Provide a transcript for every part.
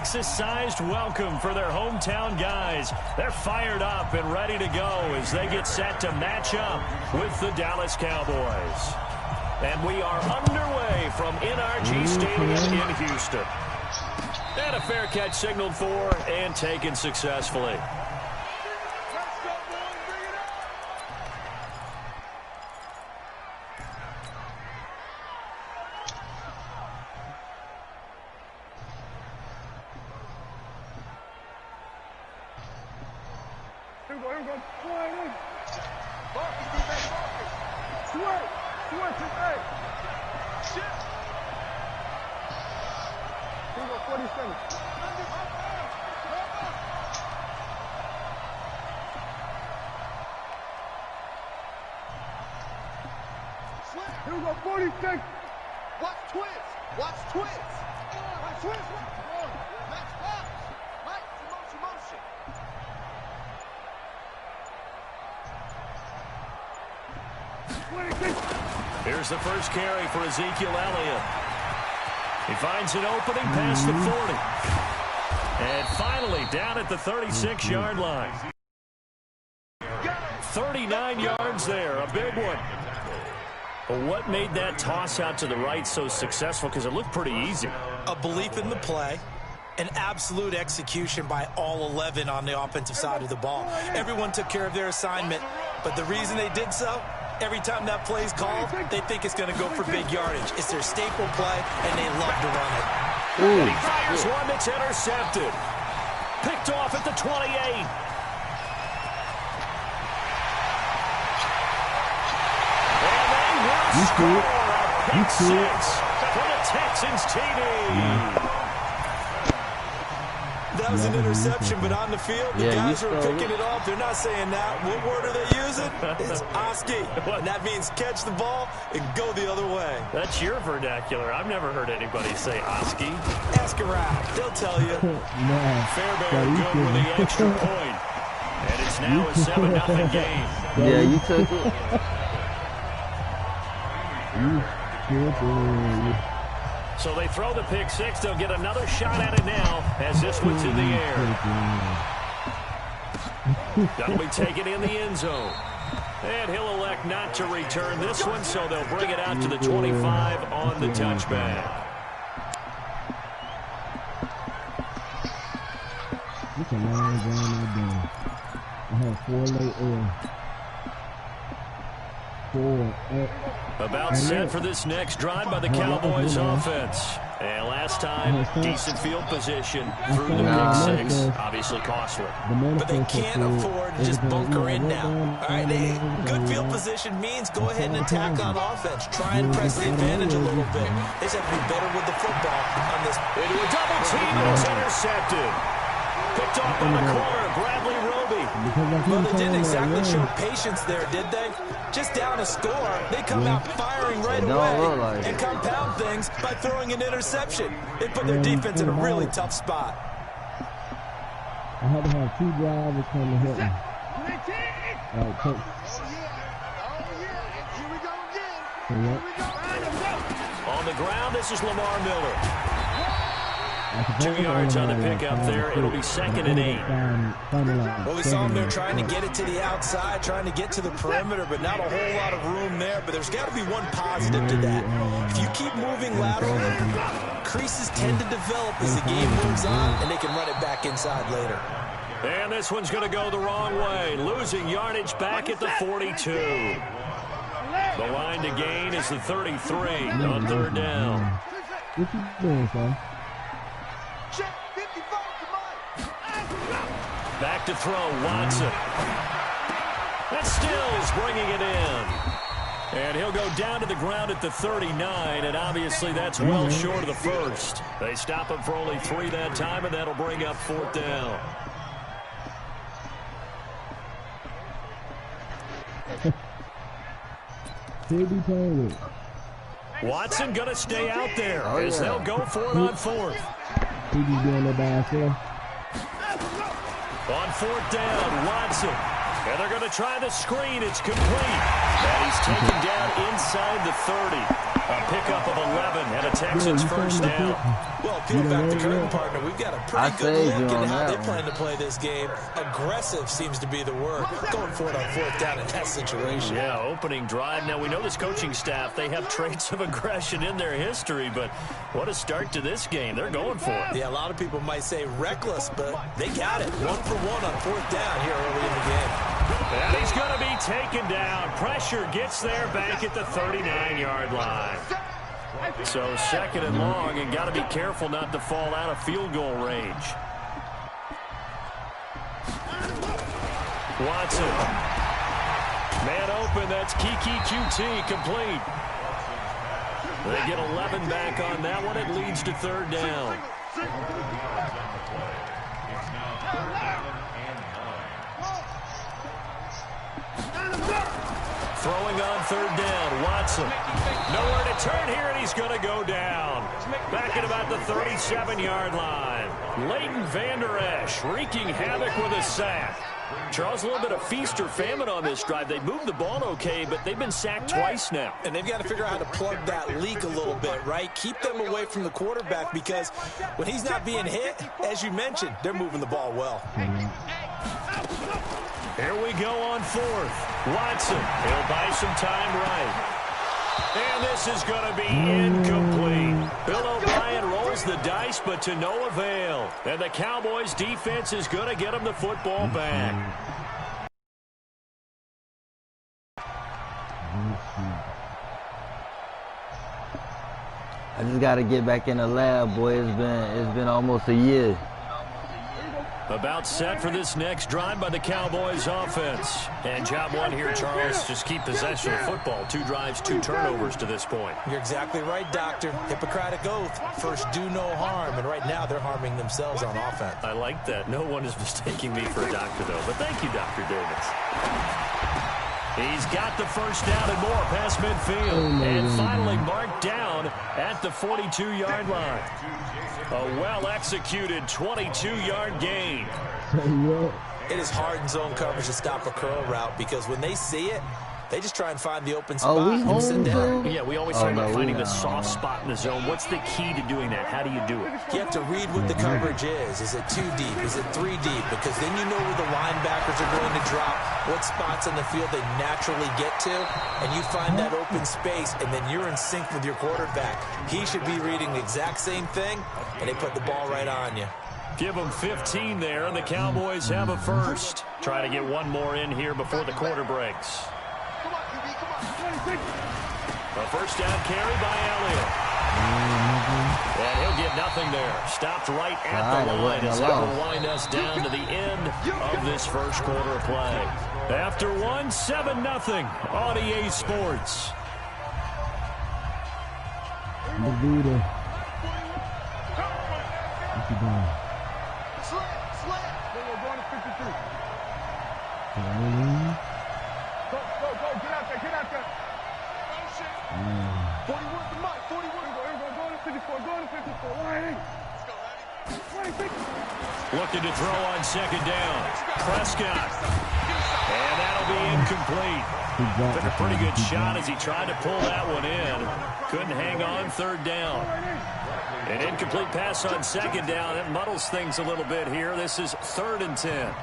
Texas-sized welcome for their hometown guys. They're fired up and ready to go as they get set to match up with the Dallas Cowboys. And we are underway from NRG Stadium in Houston. And a fair catch signaled for and taken successfully. Here we go, 46. Watch twist. Watch twist. Watch twist. Match box. Mike, motion. Here's the first carry for Ezekiel Elliott. He finds an opening past the 40. And finally down at the 36-yard line. 39 yards there, a big one. But what made that toss out to the right so successful? Because it looked pretty easy. A belief in the play, an absolute execution by all 11 on the offensive side of the ball. Everyone took care of their assignment, but the reason they did so, every time that play is called, they think it's going to go for big yardage. It's their staple play, and they love to run it. And he fires one that's intercepted. Picked off at the 28. You see it. You see it. For the Texans TD. That was an interception, but on the field, the guys are picking it off. They're not saying that. What word are they using? It's Oski. And that means catch the ball and go the other way. That's your vernacular. I've never heard anybody say Oski. Ask around. They'll tell you. Fairbairn good with the extra point. And it's now a 7-0 game. Yeah, you took it. So they throw the pick six. They'll get another shot at it now as this one's in the air. That'll be taken in the end zone. And he'll elect not to return this one, so they'll bring it out to the 25 on the touchback. It's a long game again. I have 4 late air. 4 About set for this next drive by the Cowboys offense. And last time, decent field position through the pick six. Obviously costly. But they can't afford to just bunker in now. All right, good field position means go ahead and attack on offense. Try and press the advantage a little bit. They just have to be better with the football on this. Into a double team, and it's intercepted. Picked off on the corner, Bradley Roby. Well, they didn't exactly show patience there, did they? Just down a score, they come out firing right away and compound things by throwing an interception. They put their defense in a really tough spot. I had to have 2 drivers come to help me. All right, coach. On the ground, this is Lamar Miller. 2 yards on the pickup there. It'll be 2nd and 8. Well, we saw him there trying to get it to the outside, trying to get to the perimeter, but not a whole lot of room there. But there's got to be one positive to that. If you keep moving laterally, creases tend to develop as the game moves on, and they can run it back inside later. And this one's going to go the wrong way. Losing yardage back at the 42. The line to gain is the 33 on 3rd down. What you doing, son? Back to throw, Watson. That Stills bringing it in. And he'll go down to the ground at the 39, and obviously that's well short of the first. They stop him for only 3 that time, and that'll bring up 4th down. Watson going to stay out there as they'll go for it on 4th. He be doing that by himself. On 4th down, Watson. And they're going to try the screen. It's complete. And he's taken down inside the 30. A pickup of 11 and a Texans first down. Well, peel back the curtain, partner. We've got a pretty good look at how they plan to play this game. Aggressive seems to be the word. Going for it on 4th down in that situation. Yeah, opening drive. Now, we know this coaching staff, they have traits of aggression in their history, but what a start to this game. They're going for it. Yeah, a lot of people might say reckless, but they got it. 1 for 1 on 4th down here early in the game. And he's going to be taken down. Pressure gets there back at the 39-yard line. So 2nd and long, and got to be careful not to fall out of field goal range. Watson. Man open, that's Kiki QT complete. They get 11 back on that one. It leads to 3rd down. Throwing on 3rd down, Watson. Nowhere to turn here, and he's going to go down. Back at about the 37-yard line. Leighton Vander Esch wreaking havoc with a sack. Charles, a little bit of feast or famine on this drive. They moved the ball okay, but they've been sacked twice now. And they've got to figure out how to plug that leak a little bit, right? Keep them away from the quarterback because when he's not being hit, as you mentioned, they're moving the ball well. Here we go on 4th. Watson, he'll buy some time right. And this is going to be incomplete. Bill O'Brien rolls the dice, but to no avail. And the Cowboys defense is going to get him the football back. I just got to get back in the lab, boy. It's been almost a year. About set for this next drive by the Cowboys offense. And job one here, Charles, just keep possession of football. 2 drives, 2 turnovers to this point. You're exactly right, Doctor. Hippocratic oath. First, do no harm. And right now, they're harming themselves on offense. I like that. No one is mistaking me for a doctor, though. But thank you, Dr. Davis. He's got the first down and more past midfield. And finally marked down at the 42-yard line. A well-executed 22-yard gain. It is hard in zone coverage to stop a curl route because when they see it, they just try and find the open spot and sit down. Yeah, we always talk about finding the soft spot in the zone. What's the key to doing that? How do you do it? You have to read what the coverage is. Is it 2 deep? Is it 3 deep? Because then you know where the linebackers are going to drop, what spots on the field they naturally get to, and you find that open space, and then you're in sync with your quarterback. He should be reading the exact same thing, and they put the ball right on you. Give them 15 there, and the Cowboys have a first. Try to get one more in here before the quarter breaks. A first down carry by Elliott. And he'll get nothing there. Stopped right at the line as that will wind us down to the end of this first quarter of play. After one, 7-0 on EA Sports. Looking to throw on 2nd down. Prescott. And that'll be incomplete. Took a pretty good shot as he tried to pull that one in. Couldn't hang on 3rd down. An incomplete pass on 2nd down. That muddles things a little bit here. This is 3rd and 10.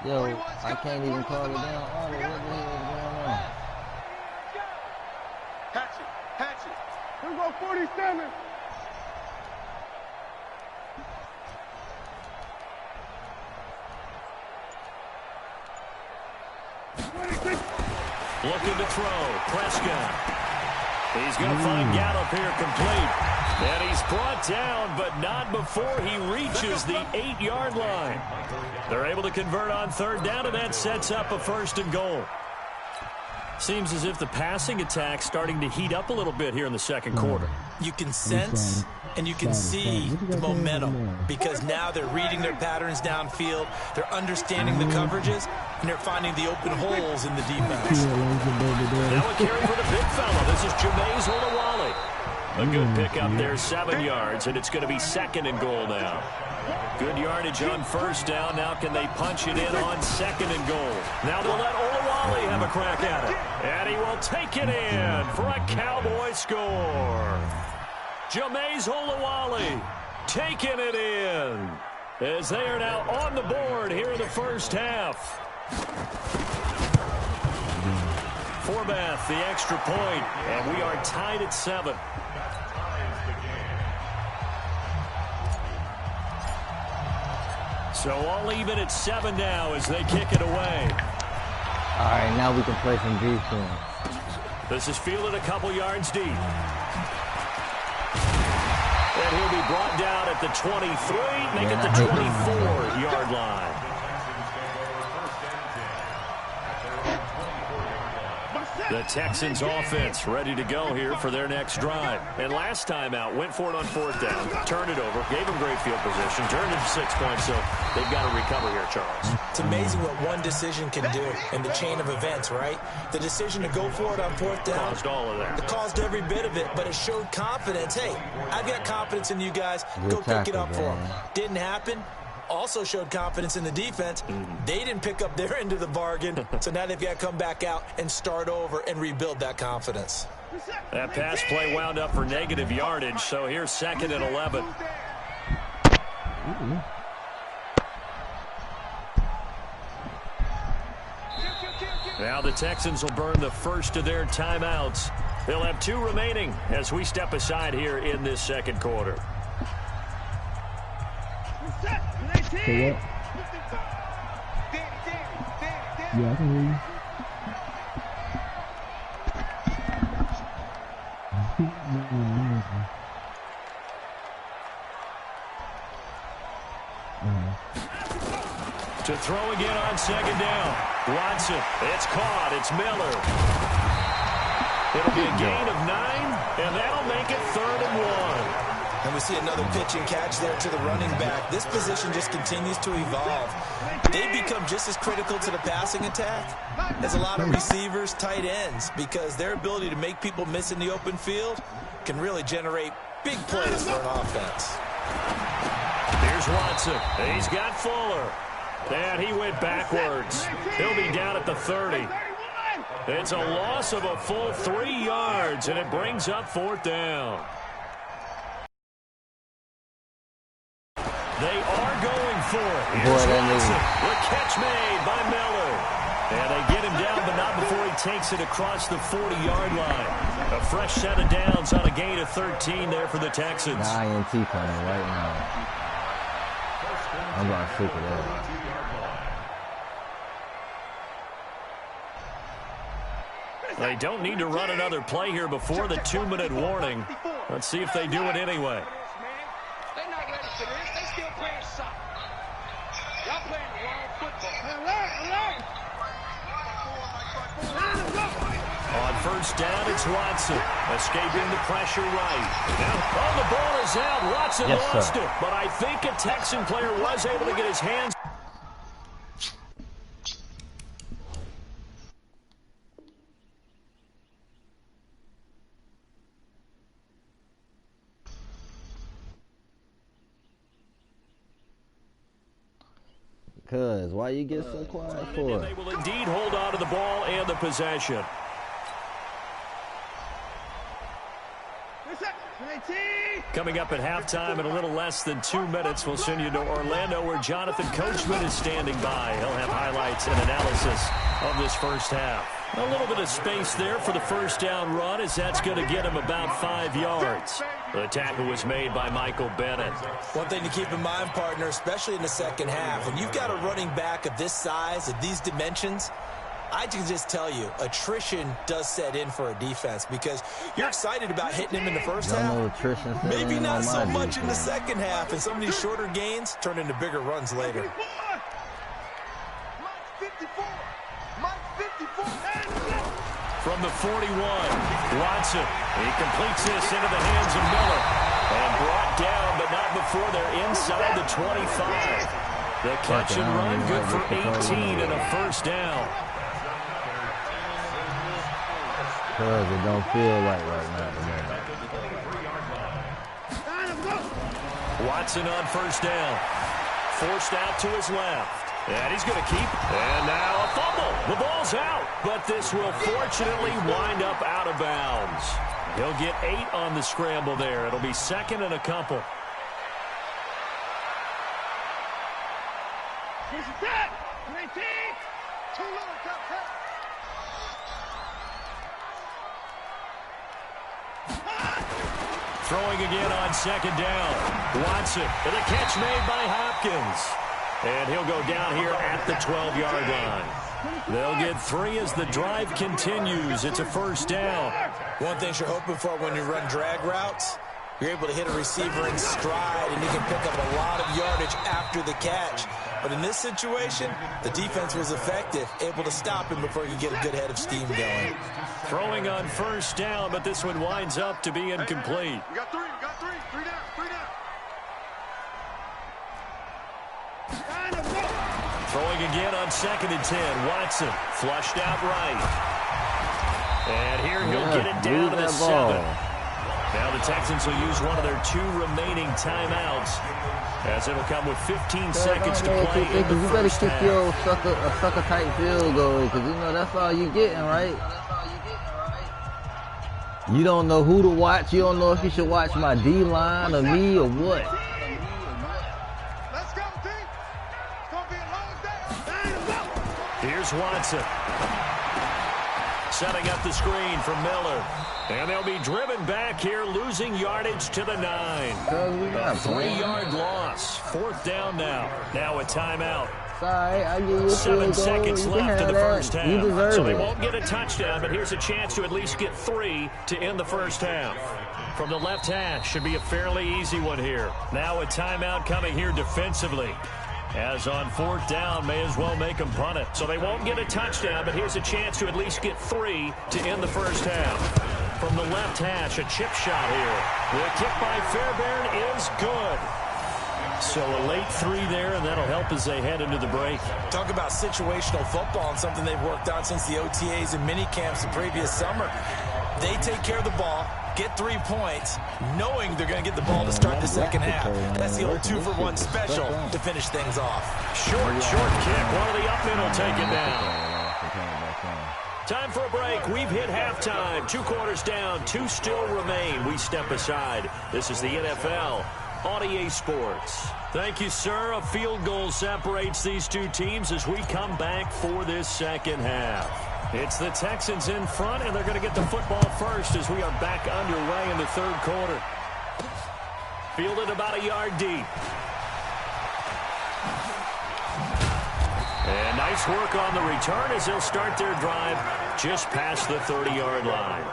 Yo, I can't even call it down. Oh, what the hell is going on? Hatchet. Here we go, 47. Looking to throw. Prescott. He's going to find Gallup here complete. And he's brought down, but not before he reaches the 8-yard line. They're able to convert on 3rd down, and that sets up a 1st and goal. Seems as if the passing attack's starting to heat up a little bit here in the 2nd quarter. You can sense and you can see the momentum because now they're reading their patterns downfield, they're understanding the coverages, and they're finding the open holes in the defense. Now a carry for the big fella. This is Jameis Olawale. A good pickup there, 7 yards, and it's going to be 2nd and goal now. Good yardage on first down. Now can they punch it in on 2nd and goal? Now they'll let Olawale have a crack at it. And he will take it in for a Cowboy score. Jameis Olawale taking it in as they are now on the board here in the first half. Forbath, the extra point, and we are tied at 7. So all even at 7 now as they kick it away. All right, now we can play some defense. This is fielded a couple yards deep. And he'll be brought down at the 23, make it the 24-yard line. The Texans offense ready to go here for their next drive. And last time out, went for it on 4th down, turned it over, gave them great field position, turned it to 6 points, so they've got to recover here, Charles. It's amazing what one decision can do in the chain of events, right? The decision to go for it on 4th down. Caused all of that. It caused every bit of it, but it showed confidence. Hey, I've got confidence in you guys. Go pick it up for them. Didn't happen. Also showed confidence in the defense. They didn't pick up their end of the bargain, so now they've got to come back out and start over and rebuild that confidence. That pass play wound up for negative yardage, so here's 2nd and 11. Now the Texans will burn the first of their timeouts. They'll have 2 remaining as we step aside here in this second quarter. So what? Yeah, I can hear you. To throw again on 2nd down. Watson, it's caught. It's Miller. It'll be a gain of 9, and that'll make it 3rd and 1. And we see another pitch and catch there to the running back. This position just continues to evolve. They become just as critical to the passing attack as a lot of receivers, tight ends, because their ability to make people miss in the open field can really generate big plays for an offense. Here's Watson. He's got Fuller. And he went backwards. He'll be down at the 30. It's a loss of a full 3 yards, and it brings up 4th down. They are going for it. Here's Watson. The catch made by Miller. And they get him down, but not before he takes it across the 40-yard line. A fresh set of downs on a gain of 13 there for the Texans. INT coming right now. I'm about sick of that. They don't need to run another play here before the 2-minute warning. Let's see if they do it anyway. They're not ready for this. They still playing soccer. Y'all playing the wrong football. On 1st down, it's Watson. Escaping the pressure right. Now, the ball is out. Watson lost it. But I think a Texan player was able to get his hands. Cuz, why you get so quiet for? They will indeed hold on to the ball and the possession. Coming up at halftime in a little less than 2 minutes, we'll send you to Orlando where Jonathan Coachman is standing by. He'll have highlights and analysis of this first half. A little bit of space there for the first down run as that's going to get him about 5 yards. The tackle was made by Michael Bennett. One thing to keep in mind, partner, especially in the second half, when you've got a running back of this size, of these dimensions, I can just tell you, attrition does set in for a defense because you're excited about hitting him in the first half. Maybe not so much in the second half, and some of these shorter gains turn into bigger runs later. From the 41, Watson. He completes this into the hands of Miller. And brought down, but not before they're inside the 25. The catch and run good for 18 and a first down. Cause it don't feel like right now. Watson on first down. Forced out to his left. And he's going to keep. And now a fumble. The ball's out. But this will fortunately wind up out of bounds. He'll get 8 on the scramble there. It'll be second and a couple. Throwing again on second down. Watson. And the catch made by Hopkins. And he'll go down here at the 12-yard line. They'll get 3 as the drive continues. It's a first down. One thing you're hoping for when you run drag routes, you're able to hit a receiver in stride, and he can pick up a lot of yardage after the catch. But in this situation, the defense was effective, able to stop him before he could get a good head of steam going. Throwing on first down, but this one winds up to be incomplete. We got 3, we got 3. 3 down, 3 down. Throwing again on second and 10. Watson flushed out right. And here he'll get it down to the 7. Now the Texans will use one of their 2 remaining timeouts, as it'll come with 15 seconds to play in the you better first kick half. your sucker-type field goal, because, you know, that's all you getting, right? You don't know who to watch. You don't know if you should watch my D-line or me or what. Let's go, team. It's going to be a long day. Here's Watson. Setting up the screen for Miller. And they'll be driven back here, losing yardage to the 9. A 3-yard loss. 4th down now. Now a timeout. Sorry, I give you a 7 seconds left in the first half. You deserve so they it. won't get a touchdown, but here's a chance to at least get 3 to end the first half. From the left hash, should be a fairly easy one here. Now a timeout coming here defensively. As on 4th down, may as well make them punt it. So they won't get a touchdown, but here's a chance to at least get 3 to end the first half. From the left hash, a chip shot here. The kick by Fairbairn is good. So a late 3 there, and that'll help as they head into the break. Talk about situational football and something they've worked on since the OTAs and mini camps the previous summer. They take care of the ball, get 3 points, knowing they're going to get the ball to start the second half. That's the old 2-for-1 special to finish things off. Short kick. One of the up men will take it down. Time for a break. We've hit halftime. 2 quarters down. 2 still remain. We step aside. This is the NFL on EA Sports. Thank you, sir. A field goal separates these 2 teams as we come back for this second half. It's the Texans in front, and they're going to get the football first as we are back underway in the 3rd quarter. Fielded about a yard deep. And nice work on the return as they'll start their drive just past the 30-yard line.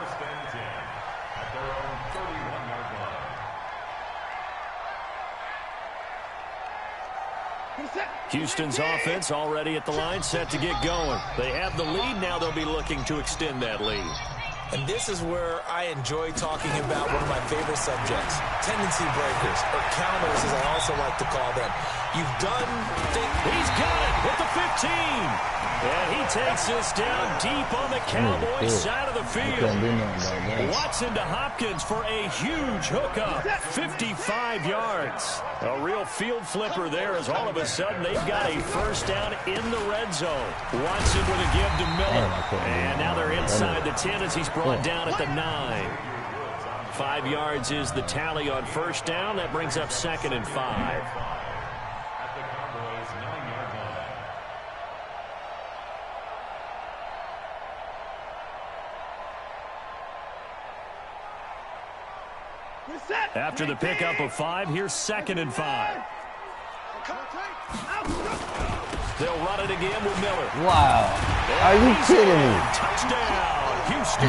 Houston's offense already at the line, set to get going. They have the lead. Now they'll be looking to extend that lead. And this is where I enjoy talking about one of my favorite subjects, tendency breakers, or counters as I also like to call them. You've done things. He's got it with the 15. And he takes this down deep on the Cowboys side of the field. Watson to Hopkins for a huge hookup. 55 yards. A real field flipper there as all of a sudden they've got a first down in the red zone. Watson with a give to Miller. And now they're inside the 10 as he's brought down at the 9. 5 yards is the tally on first down. That brings up 2nd and 5. After the pickup of 5, here's 2nd and 5. They'll run it again with Miller. Wow. Are you kidding me? Touchdown, Houston.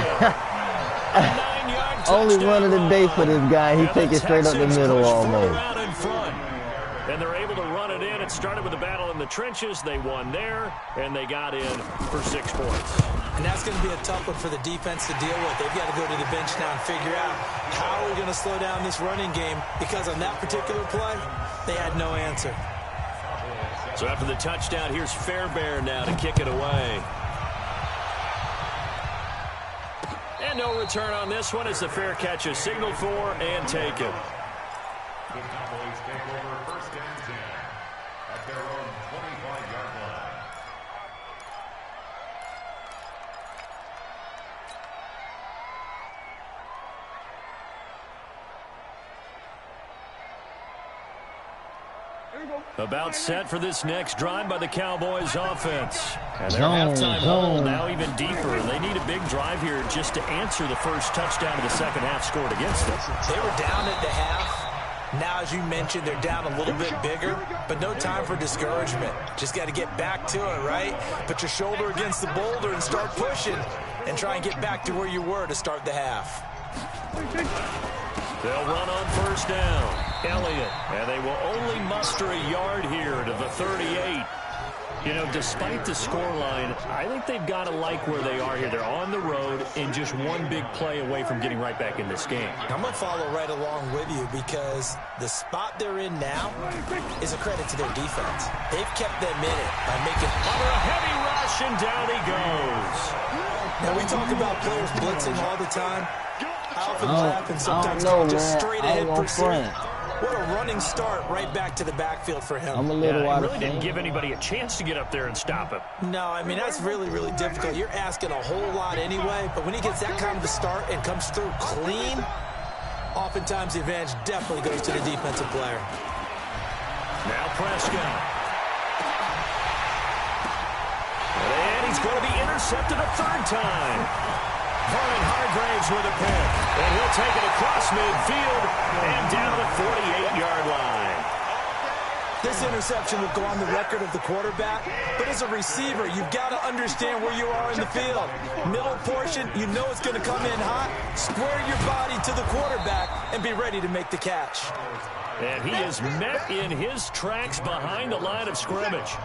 A 9-yard touchdown. Only run of the day for this guy. He take it straight up the middle almost. In front. And they're able to run it in. It started with a battle in the trenches. They won there, and they got in for 6 points. And that's going to be a tough one for the defense to deal with. They've got to go to the bench now and figure out how are we going to slow down this running game, because on that particular play, they had no answer. So after the touchdown, here's Fairbairn now to kick it away. And no return on this one as the fair catch is signaled for and taken. About set for this next drive by the Cowboys offense. And their halftime hole now even deeper. They need a big drive here just to answer the first touchdown of the second half scored against them. They were down at the half. Now, as you mentioned, they're down a little bit bigger, but no time for discouragement. Just got to get back to it, right? Put your shoulder against the boulder and start pushing and try and get back to where you were to start the half. They'll run on first down. Elliott, and they will only muster a yard here to the 38. You know, despite the scoreline, I think they've got to like where they are here. They're on the road and just one big play away from getting right back in this game. I'm going to follow right along with you because the spot they're in now is a credit to their defense. They've kept them in it by making under a heavy rush, and down he goes. Now, we talk about players blitzing all the time. I often laugh and sometimes just straight ahead pursuit. What a running start right back to the backfield for him. I'm a little he really didn't give anybody a chance to get up there and stop him. No, I mean, that's really, really difficult. You're asking a whole lot anyway, but when he gets that kind of a start and comes through clean, oftentimes the advantage definitely goes to the defensive player. Now Prescott. And he's going to be intercepted a third time. Vernon Hargraves with a pick. And he'll take it across midfield and down the 48-yard line. This interception will go on the record of the quarterback, but as a receiver, you've got to understand where you are in the field. Middle portion, you know it's going to come in hot. Square your body to the quarterback and be ready to make the catch. And he is met in his tracks behind the line of scrimmage.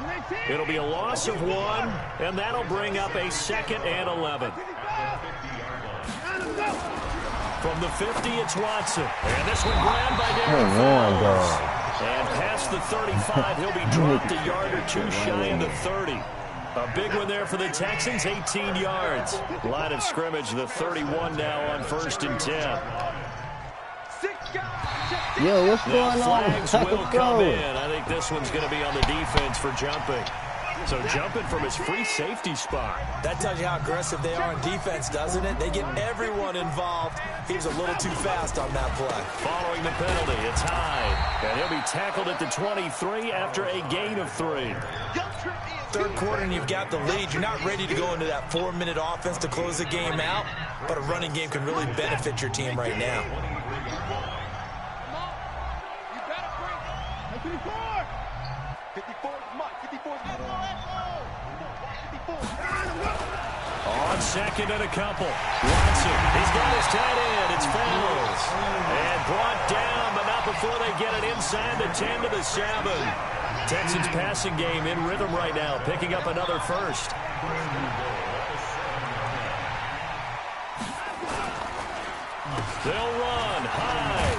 It'll be a loss of 1, and that'll bring up a 2nd and 11. From the 50, it's Watson. And this one grabbed by Darren Fells. And past the 35, he'll be dropped a yard or two shy of the 30. A big one there for the Texans, 18 yards. Line of scrimmage, the 31 now on 1st and 10. Yo, what's going on? Flags will come in. I think this one's going to be on the defense for jumping. So jumping from his free safety spot. That tells you how aggressive they are on defense, doesn't it? They get everyone involved. He was a little too fast on that play. Following the penalty, it's Hyde. And he'll be tackled at the 23 after a gain of 3. Third quarter and you've got the lead. You're not ready to go into that 4-minute offense to close the game out, but a running game can really benefit your team right now. 54 On second and a couple. Watson, he's got his tight end. It's Fells. And brought down, but not before they get it inside the 10 to the 7. Texans passing game in rhythm right now, picking up another first. They'll run high.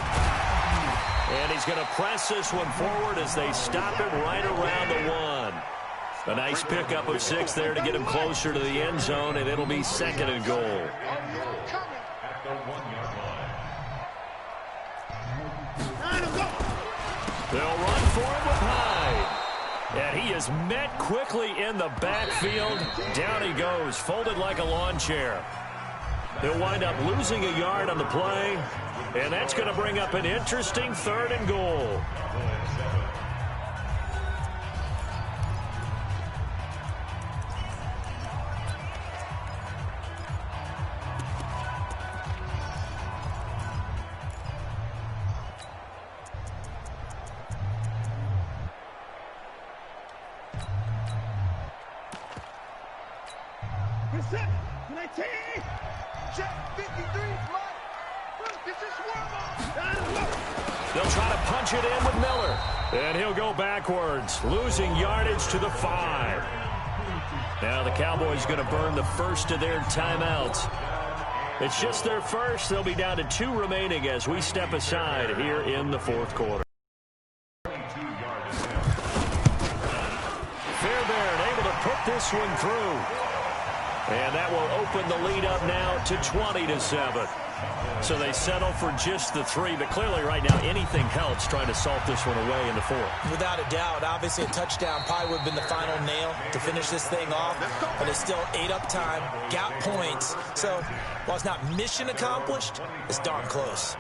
And he's going to press this one forward as they stop him right around the 1. A nice pickup of 6 there to get him closer to the end zone, and it'll be 2nd and goal. They'll run for him with Hyde. And he is met quickly in the backfield. Down he goes, folded like a lawn chair. He'll wind up losing a yard on the play, and that's going to bring up an interesting 3rd and goal. They'll try to punch it in with Miller. And he'll go backwards, losing yardage to the 5. Now the Cowboys going to burn the first of their timeouts. It's just their first. They'll be down to 2 remaining as we step aside here in the 4th quarter. Fairbairn able to put this one through. And that will open the lead up now to 20-7. So they settle for just the 3, but clearly right now anything helps trying to salt this one away in the 4th. Without a doubt, obviously a touchdown probably would have been the final nail to finish this thing off, but it's still ate up time, got points. So while it's not mission accomplished, it's darn close.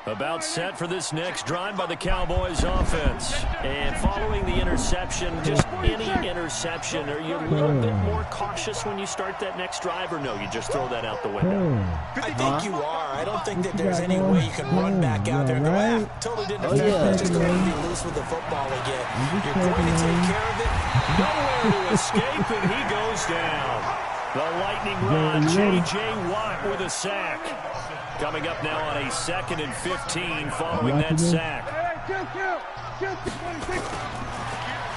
About set for this next drive by the Cowboys offense. And following the interception, just any interception, are you a little bit more cautious when you start that next drive, or no, you just throw that out the window? I think you are. I don't think that there's any way you can run back out there and go, totally didn't affect me. Just going to be loose with the football again. You're going to take care of it. Nowhere to escape, and he goes down. The lightning rod, J.J. Watt with a sack. Coming up now on a 2nd and 15 following that sack.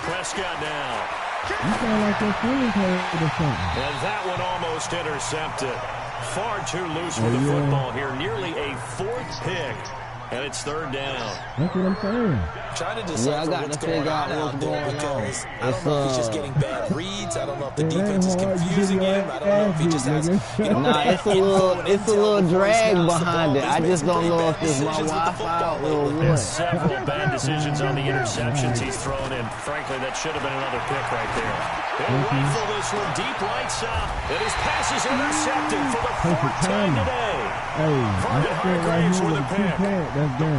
Prescott now. And that one almost intercepted. Far too loose with the football here. Nearly a 4th pick. And it's 3rd down. That's what I'm saying. Trying to decide what's going on out there because I don't know if he's just getting bad reads. I don't know if the defense is confusing him. I don't know if he just has, it's a little drag behind it. I just don't know if it's my Wi-Fi or what. Several bad decisions on the interceptions he's thrown, and frankly, that should have been another pick right there. He'll rifle this one deep right south, and his pass is intercepted for the 4th time today. Hargraves with a pick.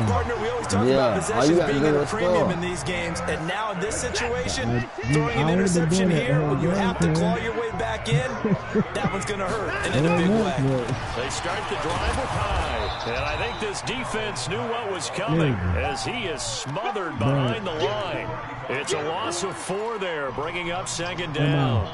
Partner, we always talk about possessions being at a premium in these games, and now in this situation, throwing an interception here when you have to claw your way back in, that one's going to hurt, and in a big way. They start the drive with high, and I think this defense knew what was coming as he is smothered behind the line. It's a loss of 4 there, bringing up 2nd down.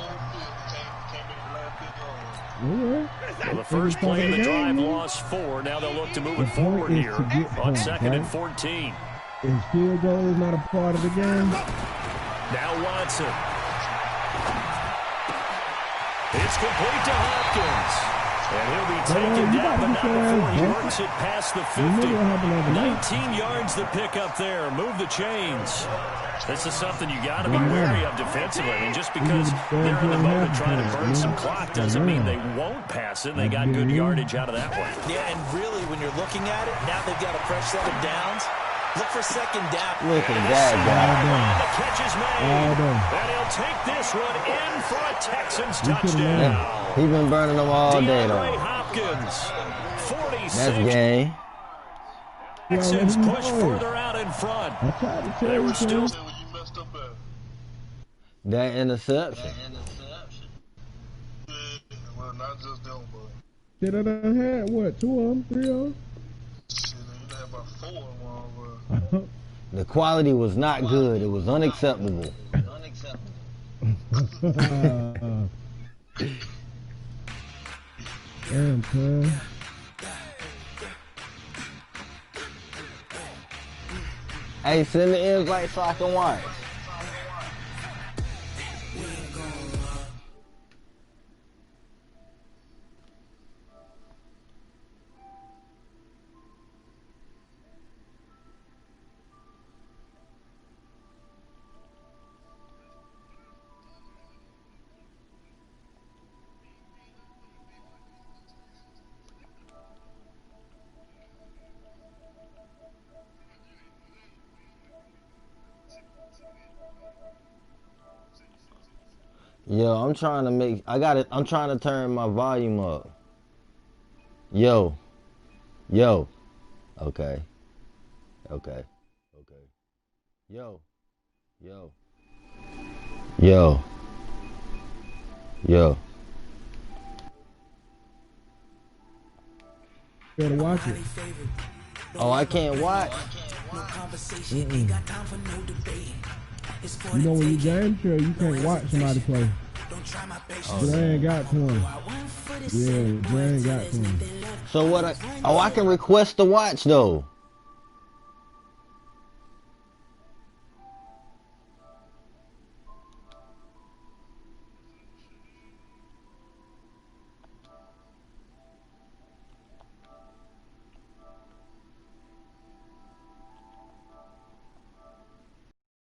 Well, the first play of the drive lost 4. Now they'll look to move it forward here on 2nd and 14. His field goal is not a part of the game. Now Watson. It's complete to Hopkins. And he'll be taken down, but not before he works it past the 50. 19 yards to pick up there. Move the chains. This is something you got to be wary of defensively. And just because they're in the moment trying to burn some clock doesn't mean they won't pass it. They got good yardage out of that one. Yeah, and really, when you're looking at it, now they've got a fresh set of downs. Look for 2nd down. Look at that guy. The catch is made. And he'll take this one in for a Texans touchdown. He's been burning them all day, though. Hopkins, 46. That's gay. Texans push further out in front. They were still... That interception. Well, not just them, but... Did I done had, what, 2 of them, 3 of them? Shit, you had about 4 of them. The quality was not good. It was unacceptable. Damn, cuz. Hey, send the invite so I can watch. Yo, I'm trying to make, I'm trying to turn my volume up. Yo. Okay. Yo. Better watch it. Oh, I can't watch. You know when you game show, you can't watch somebody play. Dre ain't got 20. Yeah, Dre ain't got 20. So what I can request to watch though.